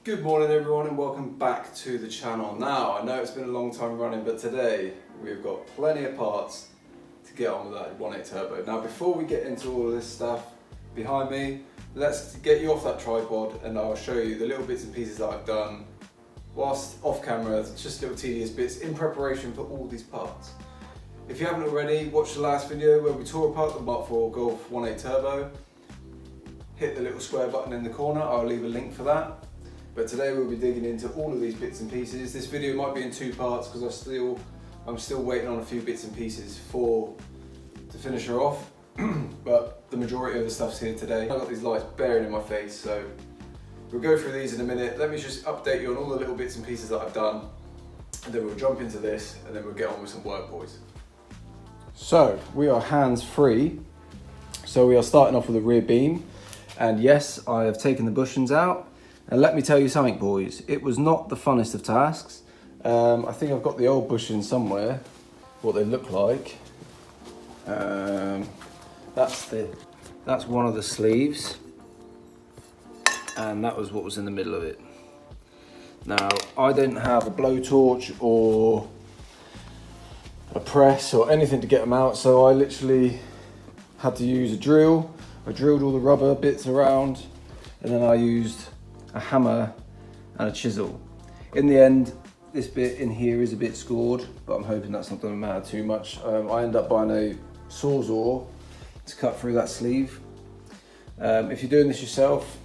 Good morning everyone and welcome back to the channel. Now, I know it's been a long time running, but today we've got plenty of parts to get on with that 1.8 turbo. Now before we get into all of this stuff behind me, let's get you off that tripod and I'll show you the little bits and pieces that I've done whilst off camera, just little tedious bits in preparation for all these parts. If you haven't already, watch the last video where we tore apart the MK4 Golf 1.8 turbo. Hit the little square button in the corner, I'll leave a link for that. But today we'll be digging into all of these bits and pieces. This video might be in two parts because I'm still waiting on a few bits and pieces to finish her off. But the majority of the stuff's here today. I've got these lights bearing in my face, so we'll go through these in a minute. Let me just update you on all the little bits and pieces that I've done, and then we'll jump into this, and then we'll get on with some work, boys. So we are hands free. So we are starting off with a rear beam, and yes, I have taken the bushings out. And let me tell you something, boys, it was not the funnest of tasks. I think I've got the old bushings somewhere, what they look like. That's one of the sleeves, and that was what was in the middle of it. Now, I didn't have a blowtorch or a press or anything to get them out, so I literally had to use a drill. I drilled all the rubber bits around, and then I used a hammer and a chisel. In the end, this bit in here is a bit scored, but I'm hoping that's not going to matter too much. I end up buying a sawzall to cut through that sleeve. If you're doing this yourself,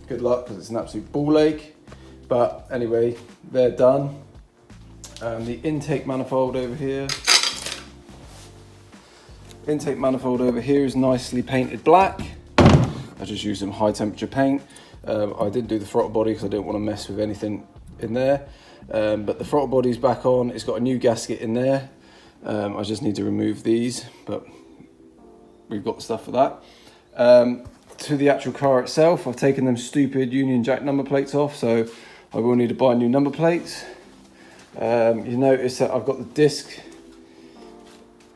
good luck because it's an absolute ball ache. But anyway, they're done. The intake manifold over here. Intake manifold over here is nicely painted black. I just used some high temperature paint. I didn't do the throttle body because I didn't want to mess with anything in there. But the throttle body's back on. It's got a new gasket in there. I just need to remove these, but we've got the stuff for that. To the actual car itself, I've taken them stupid Union Jack number plates off, so I will need to buy new number plates. You notice that I've got the disc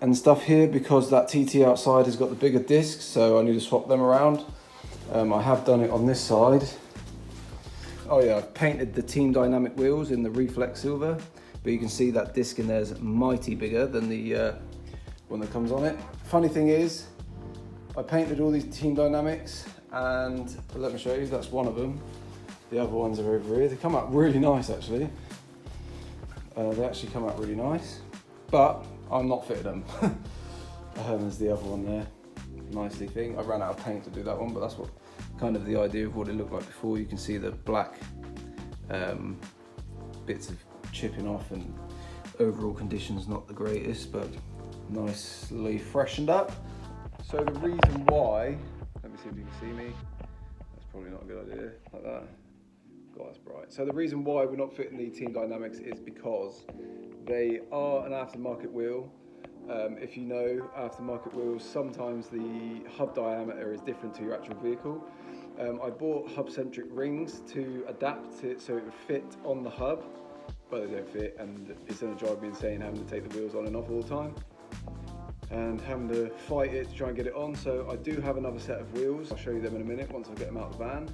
and stuff here because that TT outside has got the bigger discs, so I need to swap them around. I have done it on this side. Oh yeah, I've painted the Team Dynamic wheels in the Reflex Silver, but you can see that disc in there is mighty bigger than the one that comes on it. Funny thing is, I painted all these Team Dynamics, and let me show you, that's one of them. The other ones are over here. They come out really nice actually. They actually come out really nice, but I'm not fitted them. There's the other one there. Nicely thing. I ran out of paint to do that one, but that's what kind of the idea of what it looked like before. You can see the black bits of chipping off, and overall condition's not the greatest, but nicely freshened up. So the reason why, let me see if you can see me. That's probably not a good idea, like that. God, that's bright. So the reason why we're not fitting the Team Dynamics is because they are an aftermarket wheel. If you know aftermarket wheels, sometimes the hub diameter is different to your actual vehicle. I bought hub-centric rings to adapt it so it would fit on the hub, but they don't fit, and it's going to drive me insane having to take the wheels on and off all the time and having to fight it to try and get it on. So I do have another set of wheels. I'll show you them in a minute once I get them out of the van.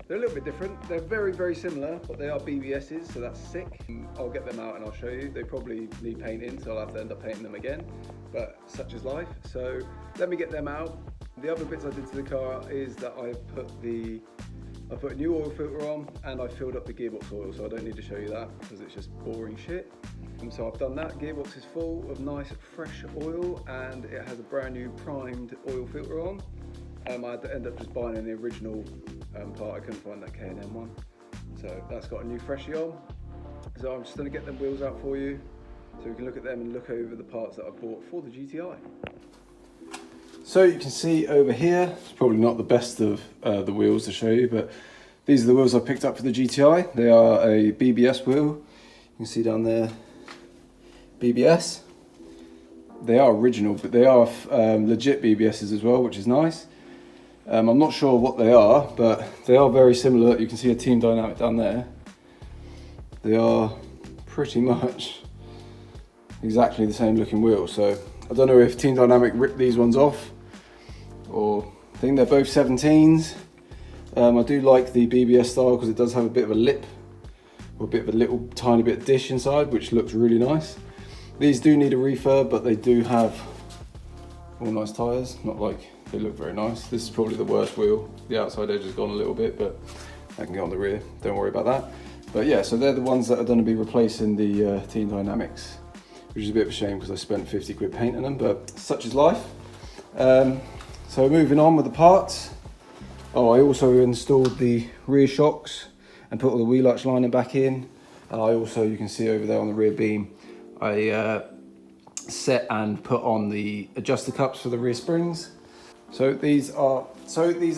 They're a little bit different. They're very, very similar, but they are BBSs, so that's sick. I'll get them out and I'll show you. They probably need painting, so I'll have to end up painting them again, but such is life. So let me get them out. The other bits I did to the car is that I put a new oil filter on, and I filled up the gearbox oil, so I don't need to show you that because it's just boring shit. And so I've done that. Gearbox is full of nice fresh oil, and it has a brand new primed oil filter on. I had to end up just buying the original part. I couldn't find that K&M one, so that's got a new freshie on. So I'm just going to get them wheels out for you so we can look at them and look over the parts that I bought for the GTI. So you can see over here, it's probably not the best of the wheels to show you, but these are the wheels I picked up for the GTI. They are a BBS wheel. You can see down there, BBS. They are original, but they are legit BBSs as well, which is nice. I'm not sure what they are, but they are very similar. You can see a Team Dynamic down there. They are pretty much exactly the same looking wheel. So I don't know if Team Dynamic ripped these ones off, or I think they're both 17s. I do like the BBS style because it does have a bit of a lip, or a bit of a little tiny bit of dish inside, which looks really nice. These do need a refurb, but they do have all nice tyres, not like they look very nice. This is probably the worst wheel. The outside edge has gone a little bit, but I can get on the rear, don't worry about that. But yeah, so they're the ones that are going to be replacing the Team Dynamics, which is a bit of a shame because I spent 50 quid painting them, but such is life. So moving on with the parts. Oh, I also installed the rear shocks and put all the wheel arch lining back in. And I also, you can see over there on the rear beam, I set and put on the adjuster cups for the rear springs. So these are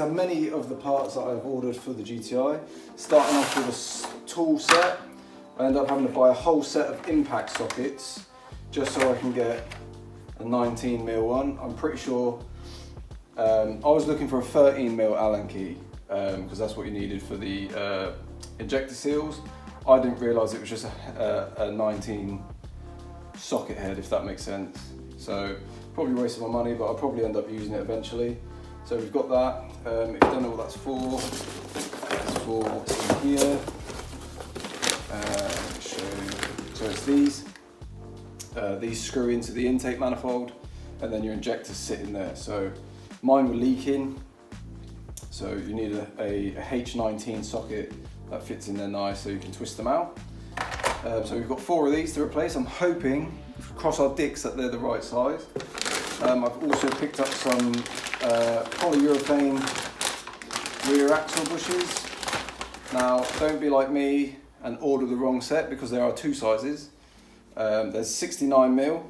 many of the parts that I've ordered for the GTI. Starting off with a tool set, I end up having to buy a whole set of impact sockets just so I can get a 19mm one. I'm pretty sure I was looking for a 13mm Allen key because that's what you needed for the injector seals. I didn't realise it was just a 19 socket head, if that makes sense. So probably wasted my money, but I'll probably end up using it eventually. So we've got that. If you don't know what that's for what's in here. So it's these screw into the intake manifold, and then your injectors sit in there. So mine were leaking, so you need a H19 socket that fits in there nice so you can twist them out. So we've got 4 of these to replace. I'm hoping, cross our dicks, that they're the right size. I've also picked up some polyurethane rear axle bushes. Now, don't be like me and order the wrong set, because there are 2 sizes. There's 69mm,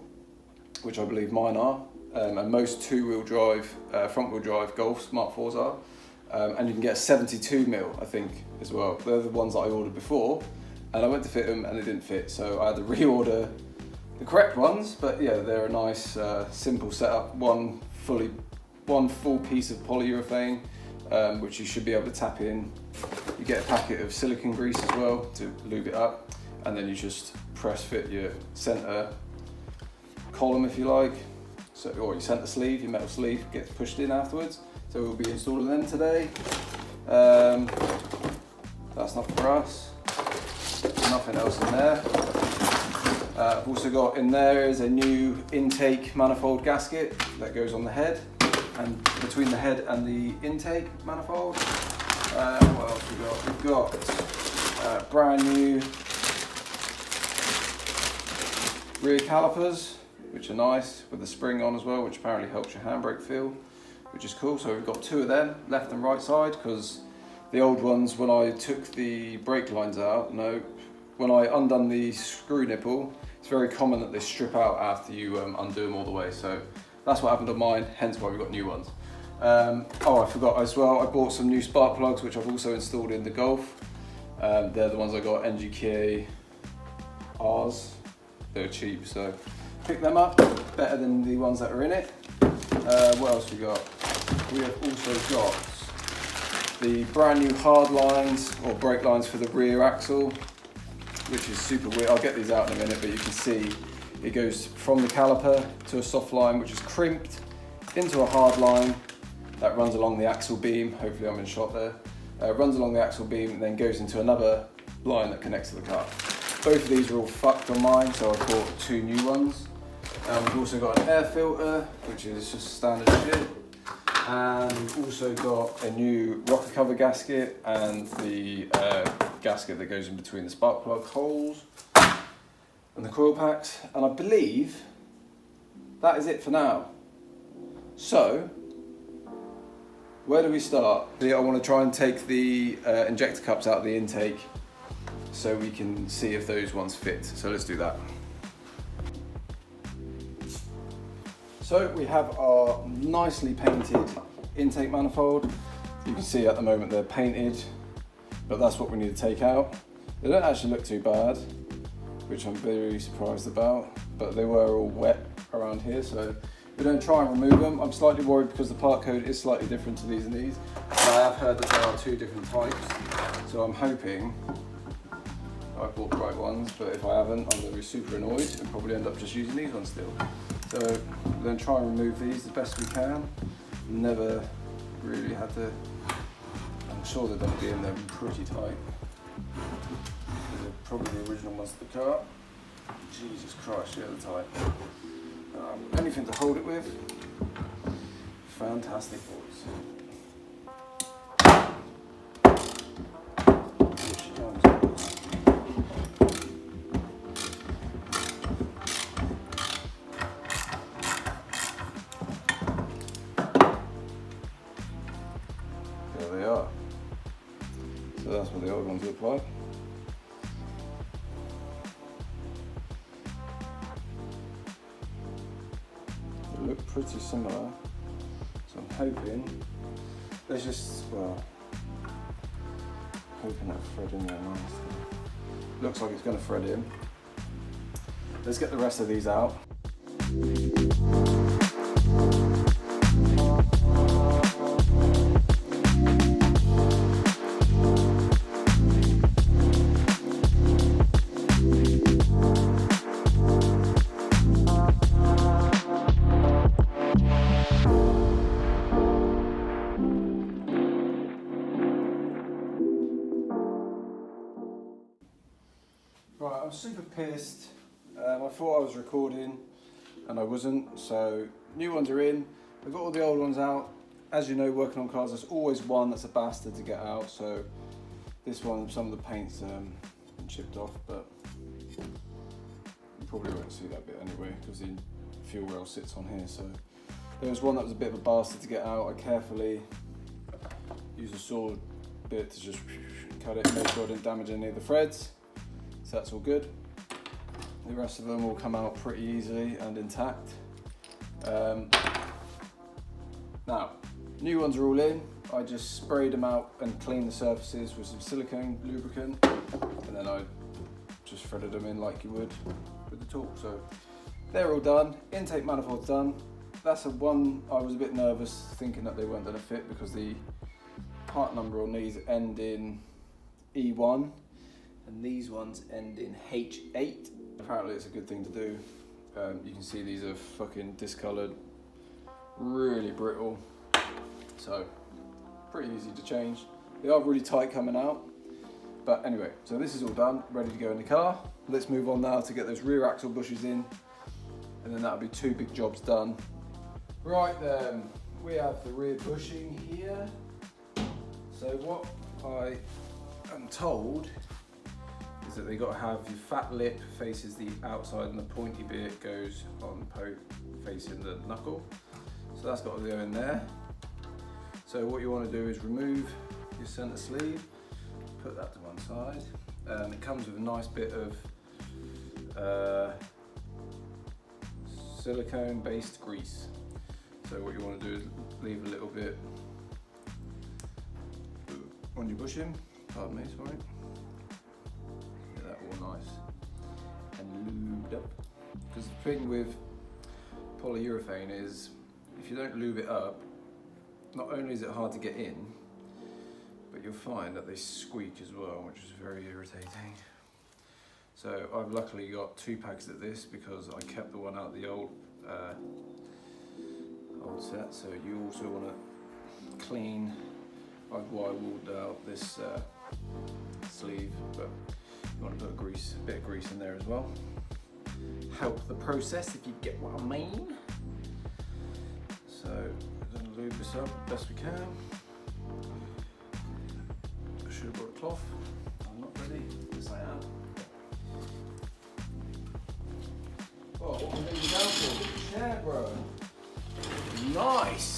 which I believe mine are, and most front-wheel drive Golf Mark 4s are. And you can get a 72mm, I think, as well. They're the ones that I ordered before, and I went to fit them and they didn't fit, so I had to reorder the correct ones. But yeah, they're a nice, simple setup. One full piece of polyurethane, which you should be able to tap in. You get a packet of silicone grease as well to lube it up, and then you just press fit your center column, if you like. So, or your center sleeve, your metal sleeve gets pushed in afterwards. So we'll be installing them today. That's not for us. There's nothing else in there. I've also got in there is a new intake manifold gasket that goes on the head, and between the head and the intake manifold. What else we got? We've got brand new rear calipers, which are nice, with the spring on as well, which apparently helps your handbrake feel, which is cool. So we've got 2 of them, left and right side, because the old ones, when I took the brake lines out, when I undone the screw nipple, it's very common that they strip out after you undo them all the way. So that's what happened on mine, hence why we've got new ones. Oh, I forgot as well, I bought some new spark plugs, which I've also installed in the Golf. They're the ones I got, NGK R's. They're cheap, so pick them up, better than the ones that are in it. What else we got? We have also got the brand new hard lines, or brake lines, for the rear axle, which is super weird. I'll get these out in a minute, but you can see it goes from the caliper to a soft line, which is crimped, into a hard line that runs along the axle beam. Hopefully I'm in shot there. Runs along the axle beam and then goes into another line that connects to the car. Both of these are all fucked on mine, so I bought 2 new ones. We've also got an air filter, which is just standard shit. And we've also got a new rocker cover gasket and the gasket that goes in between the spark plug holes and the coil packs. And I believe that is it for now. So, where do we start? I want to try and take the injector cups out of the intake so we can see if those ones fit. So let's do that. So we have our nicely painted intake manifold. You can see at the moment they're painted, but that's what we need to take out. They don't actually look too bad, which I'm very surprised about, but they were all wet around here, so we're going to try and remove them. I'm slightly worried because the part code is slightly different to these and these, and I have heard that there are 2 different types, so I'm hoping I bought the right ones, but if I haven't, I'm going to be super annoyed and probably end up just using these ones still. So we're going to try and remove these the best we can. Never really had to I'm sure they're going to be in there pretty tight. They're probably the original ones to the car. Jesus Christ, yeah, they're tight. Anything to hold it with. Fantastic boys. Here she comes. There they are. So that's what the old ones look like. They look pretty similar. So I'm hoping there's just, well, hoping that thread in there nicely. Looks like it's going to thread in. Let's get the rest of these out. Right, I'm super pissed. I thought I was recording and I wasn't, so new ones are in. I've got all the old ones out. As you know, working on cars, there's always one that's a bastard to get out, so this one, some of the paint's been chipped off, but you probably won't see that bit anyway because the fuel rail sits on here. So there was one that was a bit of a bastard to get out. I carefully used a saw bit to just cut it, make sure I didn't damage any of the threads. So that's all good. The rest of them will come out pretty easily and intact. Now, new ones are all in. I just sprayed them out and cleaned the surfaces with some silicone lubricant, and then I just threaded them in like you would with the tool. So they're all done. Intake manifold's done. That's the one I was a bit nervous thinking that they weren't going to fit because the part number on these end in E1. And these ones end in H8. Apparently it's a good thing to do. You can see these are fucking discoloured, really brittle. So, pretty easy to change. They are really tight coming out. But anyway, so this is all done, ready to go in the car. Let's move on now to get those rear axle bushes in. And then that'll be 2 big jobs done. Right then, we have the rear bushing here. So what I am told is that they got to have your fat lip faces the outside and the pointy bit goes on facing the knuckle. So that's got to go in there. So what you want to do is remove your centre sleeve, put that to one side. It comes with a nice bit of silicone based grease. So what you want to do is leave a little bit on your bushing, pardon me, sorry. Get that all nice and lubed up. Because the thing with polyurethane is, if you don't lube it up, not only is it hard to get in, but you'll find that they squeak as well, which is very irritating. So I've luckily got 2 packs of this because I kept the one out of the old set. So you also want to clean. I've wire-walled out this sleeve, but you want to put a bit of grease in there as well. Help the process, if you get what I mean. So we're going to lube this up the best we can. I should have brought a cloth. I'm not ready. Yes, I am. Oh, what am I doing down for? Chair, bro. Nice.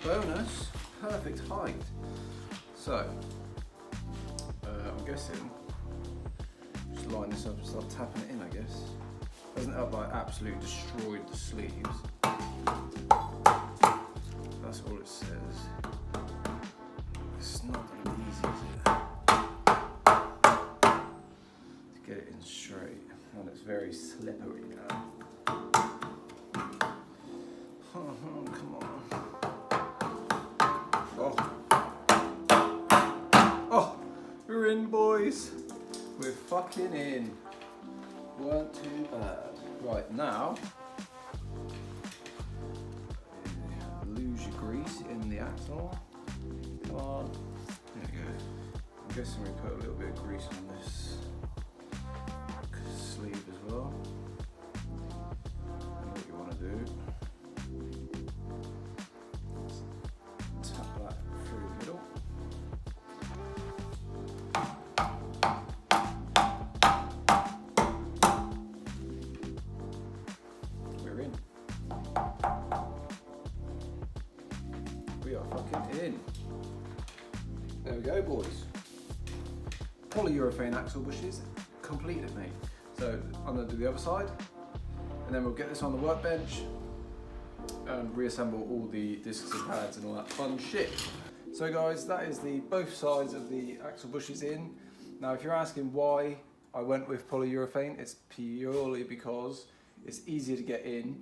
Bonus. Perfect height. So, I'm guessing just line this up and start tapping it in, I guess. Doesn't help that I absolutely destroyed the sleeves. That's all it says. It's not going to be easy, is it? To get it in straight, and it's very slippery now. Come on. Oh, we're in, boys. We're fucking in. Weren't too bad. Right, now, lose your grease in the axle. Come on. guessing we put a little bit of grease on this sleeve as well. And what you want to do, tap that through the middle. We're in. We are fucking in. There we go, boys. Polyurethane axle bushes completed, mate. So I'm going to do the other side, and then we'll get this on the workbench and reassemble all the discs and pads and all that fun shit. So guys, that is the both sides of the axle bushes in. Now if you're asking why I went with polyurethane, it's purely because it's easier to get in.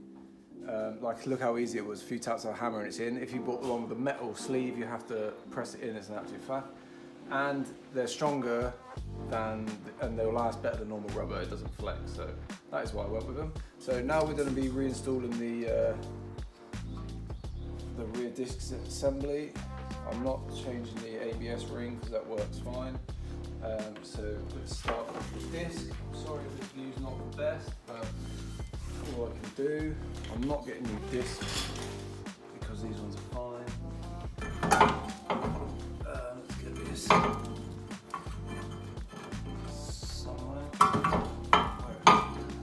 Like look how easy it was, a few taps of a hammer and it's in. If you bought the one with the metal sleeve, you have to press it in, it's an absolute faff. And they're stronger than, and they'll last better than normal rubber, it doesn't flex, so that is why I went with them. So now we're going to be reinstalling the rear disc assembly. I'm not changing the ABS ring because that works fine. So let's start with the disc. I'm sorry if this view's not the best, but all I can do, I'm not getting new discs because these ones are fine. Let's get this side.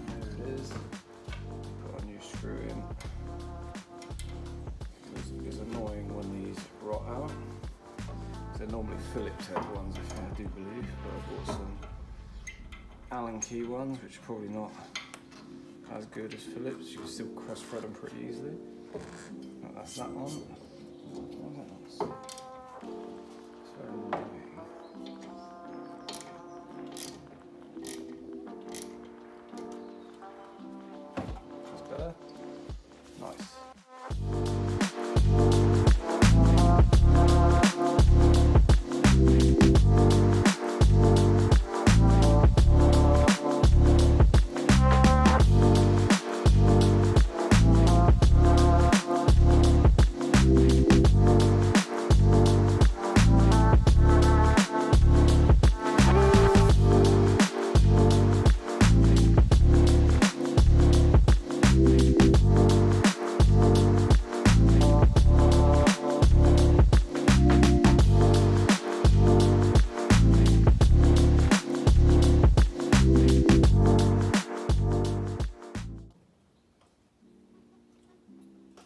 There it is. Put a new screw in. It's annoying when these rot out. They're normally Phillips head ones, I do believe, but I bought some Allen key ones, which are probably not as good as Phillips. You can still cross thread them pretty easily. But that's that one. It's very annoying. That's better. Nice.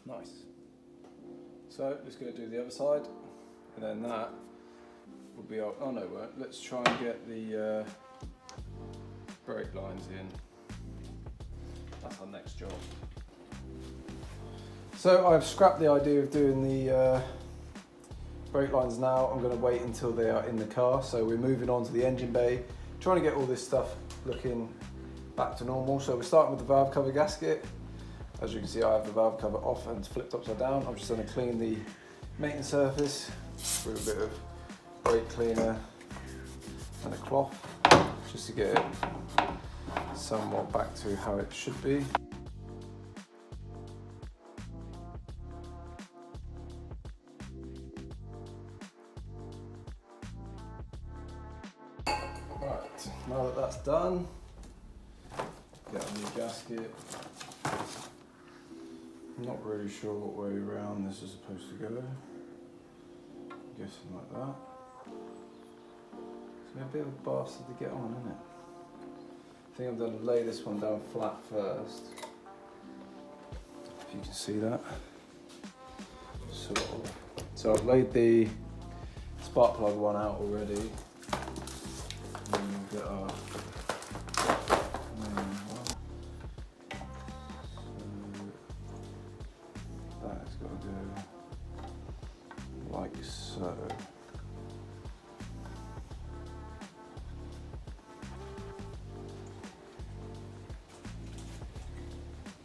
Nice. So let's go do the other side, and then that will be our, oh no, it won't. Let's try and get the brake lines in. That's our next job. So I've scrapped the idea of doing the brake lines now. I'm going to wait until they are in the car. So we're moving on to the engine bay, trying to get all this stuff looking back to normal. So we're starting with the valve cover gasket. As you can see, I have the valve cover off and flipped upside down. I'm just going to clean the maintenance surface with a bit of brake cleaner and a cloth, just to get it somewhat back to how it should be. Right, now that that's done, get a new gasket. I'm not really sure what way around this is supposed to go. I'm guessing like that. It's a bit of a bastard to get on, isn't it? I think I'm going to lay this one down flat first. If you can see that. So I've laid the spark plug one out already. And then we'll get our main one. That's got to go like so.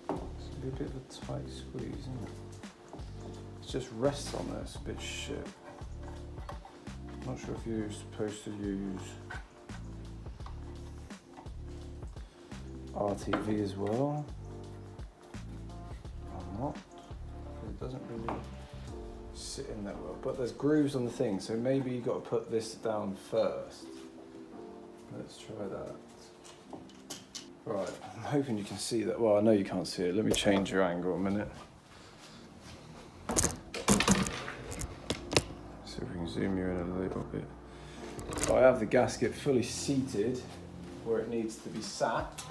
It's going to be a bit of a tight squeeze, isn't it? It just rests on there, it's a bit shit. I'm not sure if you're supposed to use RTV as well. I'm not. It doesn't really sit in that well. But there's grooves on the thing, so maybe you got to put this down first. Let's try that. Right, I'm hoping you can see that. Well, I know you can't see it. Let me change your angle a minute. See if we can zoom you in a little bit. So I have the gasket fully seated where it needs to be sat.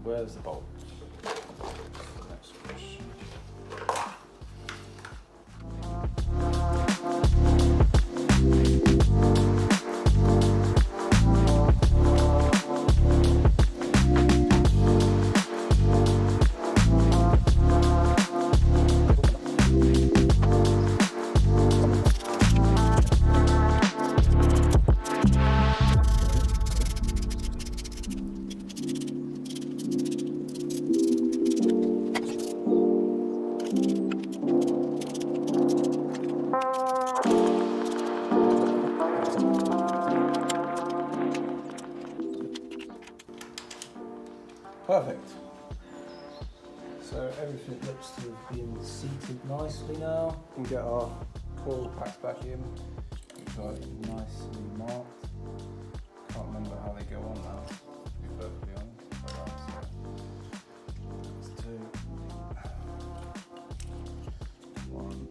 Where's the bolt? Next question. Perfect. So everything looks to have been seated nicely now. We can get our coil packs back in, which are nicely marked. Can't remember how they go on now, to be perfectly honest. Alright, so let's do 1,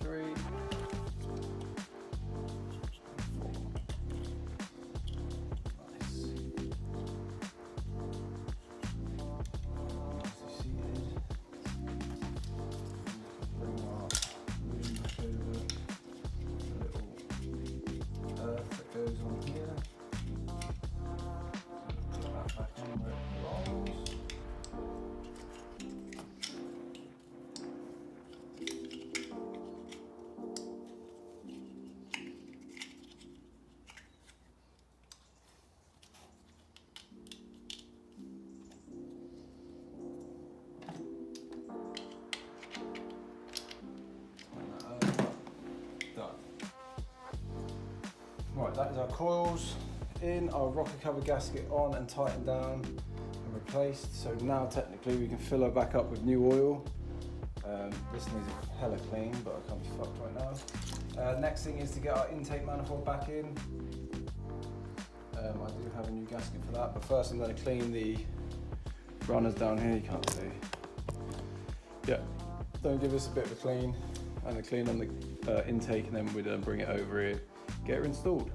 3, 4. Goes on here. Put that back in where it belongs. Done. Right, that is our coils in, our rocker cover gasket on and tightened down and replaced. So now technically we can fill her back up with new oil. This needs a hella clean, but I can't be fucked right now. Next thing is to get our intake manifold back in. I do have a new gasket for that, but first I'm going to clean the runners down here. You can't see. Yeah, don't give this a bit of a clean, and a clean on the intake, and then we'd bring it over here, get her installed.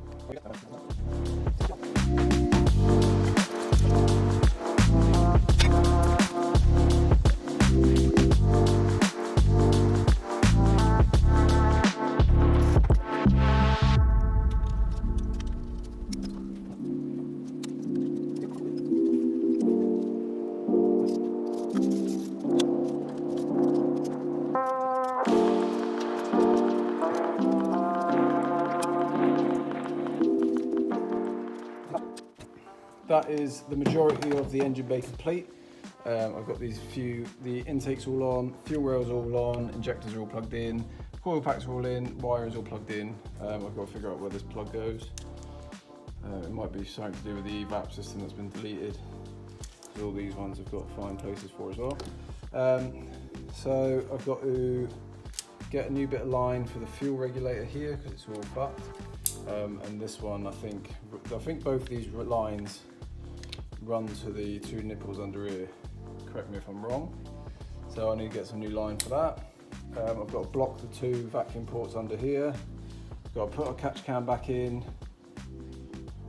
That is the majority of the engine bay complete. I've got these the intakes all on, fuel rails all on, injectors are all plugged in, coil packs are all in, wire is all plugged in. I've got to figure out where this plug goes. It might be something to do with the evap system that's been deleted. All these ones I've got to find places for as well. So I've got to get a new bit of line for the fuel regulator here because it's all fucked. And this one, I think both these lines run to the 2 nipples under here. Correct me if I'm wrong. So I need to get some new line for that. I've got to block the 2 vacuum ports under here. Got to put a catch can back in.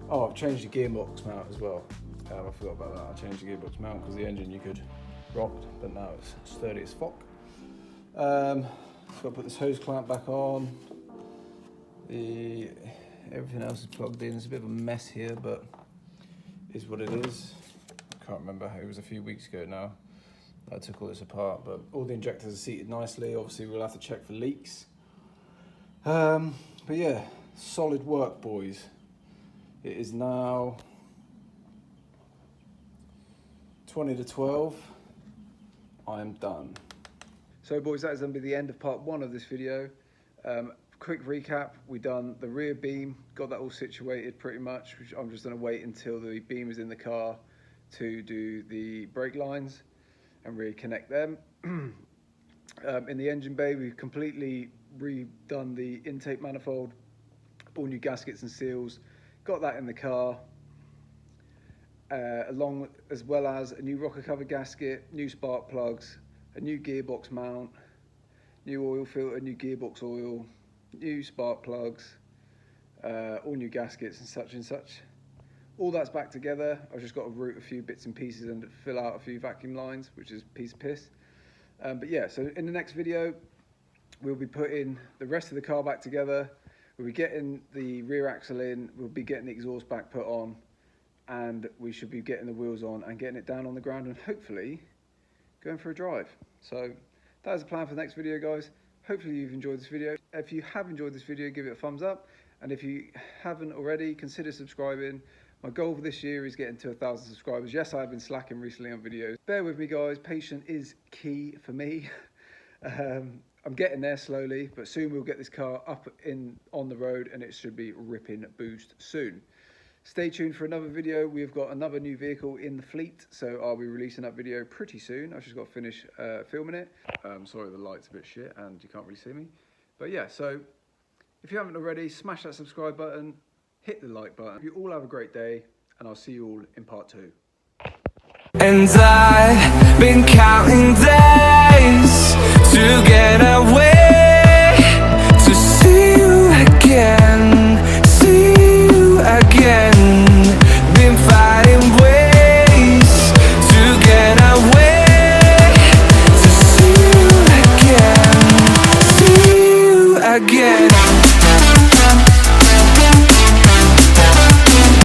Oh, I've changed the gearbox mount as well. I forgot about that. I changed the gearbox mount because the engine you could rock, but now it's sturdy as fuck. Got to put this hose clamp back on. Everything else is plugged in. It's a bit of a mess here, but is what it is. I can't remember. It was a few weeks ago now that I took all this apart, but all the injectors are seated nicely. Obviously, we'll have to check for leaks. But yeah, solid work, boys. It is now 20 to 12, I am done. So boys, that is going to be the end of part 1 of this video. Quick recap, we done the rear beam, got that all situated pretty much, which I'm just going to wait until the beam is in the car to do the brake lines and reconnect them. In the engine bay, we've completely redone the intake manifold, all new gaskets and seals, got that in the car, as well as a new rocker cover gasket, new spark plugs, a new gearbox mount, new oil filter, new gearbox oil, new spark plugs, all new gaskets and such. All that's back together. I've just got to route a few bits and pieces and fill out a few vacuum lines, which is a piece of piss. But yeah, so in the next video, we'll be putting the rest of the car back together. We'll be getting the rear axle in, we'll be getting the exhaust back put on, and we should be getting the wheels on and getting it down on the ground and hopefully going for a drive. So that is the plan for the next video, guys. Hopefully you've enjoyed this video. If you have enjoyed this video, give it a thumbs up. And if you haven't already, consider subscribing. My goal for this year is getting to 1,000 subscribers. Yes, I have been slacking recently on videos. Bear with me, guys. Patience is key for me. I'm getting there slowly, but soon we'll get this car up on the road and it should be ripping boost soon. Stay tuned for another video. We've got another new vehicle in the fleet, so I'll be releasing that video pretty soon. I've just got to finish filming it. Sorry, the light's a bit shit and you can't really see me. But yeah, so if you haven't already, smash that subscribe button, hit the like button. You all have a great day, and I'll see you all in part 2. And I've been counting days to get away, to see you again, see you again. Been fighting ways to get away, to see you again, see you again.